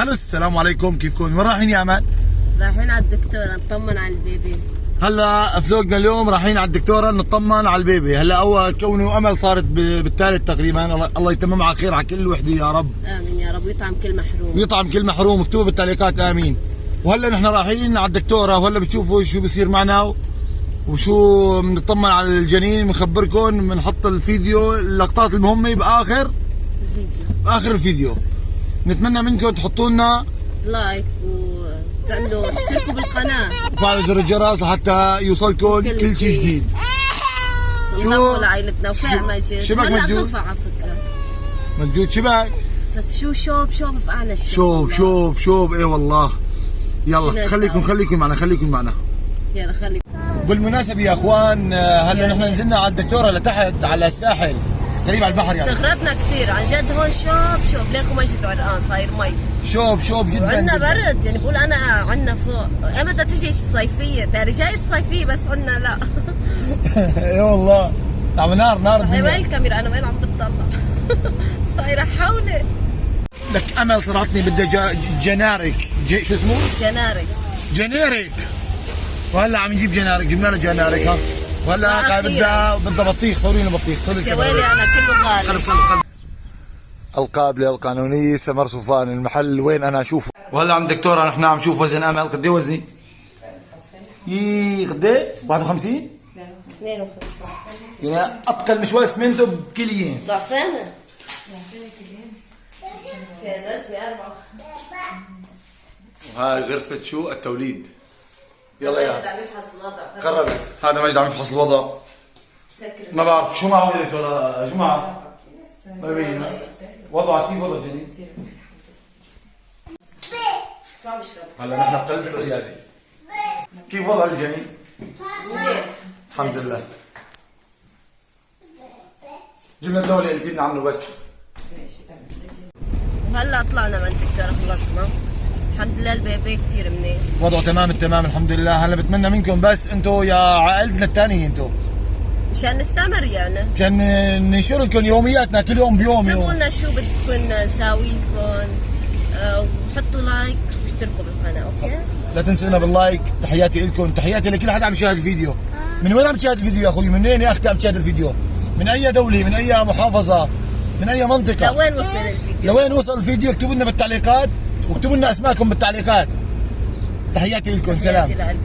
الو السلام عليكم، كيفكم؟ وين رايحين يا امل؟ رايحين على الدكتورة نطمن على البيبي. هلا فلوقنا اليوم رايحين على الدكتوره نطمن على البيبي. هلا اول كونه امل صارت بالثالث تقريبا، الله يتممها على خير على كل وحده يا رب. امين يا رب، ويطعم كل محروم. ويطعم كل محروم، اكتبوا بالتعليقات امين. وهلا نحن رايحين على الدكتوره، وهلا بتشوفوا شو بصير معنا وشو بنطمن على الجنين، بنخبركم، بنحط الفيديو اللقطات المهمه باخر الفيديو. نتمنى منكم تحطوا لنا لايك وتعملوا تشتركوا بالقناة وفعلوا زر الجرس حتى يوصلكم كل شيء جديد. شو لعائلتنا وفاء مجد. شبك مجود؟ على فكرة مجود شبك، بس شو شوب في اعلى الشوب. شوب ايه والله. يلا خليكم معنا. يلا خليكم. بالمناسبة يا اخوان، هلا نحن نزلنا على الدكتورة لتحت على الساحل قريب على البحر يعني. استغربنا كثير عن جد، هون شوب ليكم مجد عرقان صاير مي. شوب جدا. عندنا برد يعني، بقول انا عندنا فوق امتى تجي الصيفية؟ تاري جاي الصيفية بس عندنا لا. اي والله عم نار هي وين الكاميرا؟ انا وين عم بتطلع؟ صايرة حولي لك امل صرعتني، بدها جنارك شو اسمه؟ جنارك. وهلا عم نجيب جنارك، جبنا لها جنارك ها. وهلا بدها بطيخ، صوري لنا بطيخ. يا ويلي انا كله غالي. القابلة القانونية سمر صوفان، المحل وين انا اشوفه. وهلا عند الدكتورة نحن عم نشوف وزن امل. قد ايه وزني؟ قد ايه؟ 51؟ 52 يعني اثقل من شوي اسمنته بكليين. ضعفانة. كان وزني 4. وهاي غرفة شو؟ التوليد. يلا يا مجد عم يفحص الوضع. قربت. هذا مجد عم يفحص الوضع. ما بعرف شو معه يا دكتورة، شو معه؟ ما بين وضعه كيف وضع الجنين؟ هلا نحن بقلب العيادة. كيف وضع الجنين؟ الحمد لله. جبنا الدواء اللي قلتي لنا عنه بس. وهلا طلعنا من الدكتورة خلصنا. الحمد لله البيبي كثير منيح، وضعه تمام الحمد لله. هلا بتمنى منكم بس انتم يا عائلتنا الثانية، انتم مشان نستمر يعني، مشان ننشر لكم يومياتنا كل يوم بيوم. اكتبوا لنا شو بدكم نساوي لكم، وحطوا لايك واشتركوا بالقناة. اوكي؟ لا تنسونا باللايك. تحياتي لكم، تحياتي لكل حدا عم يشاهد الفيديو. من وين عم تشاهد الفيديو يا اخوي؟ من وين يا اختي عم تشاهد الفيديو؟ من اي دولة؟ من اي محافظة؟ من اي منطقة؟ لوين وصل الفيديو؟ اكتبوا لنا بالتعليقات، واكتبوا لنا اسماءكم بالتعليقات. تحياتي لكم، سلام.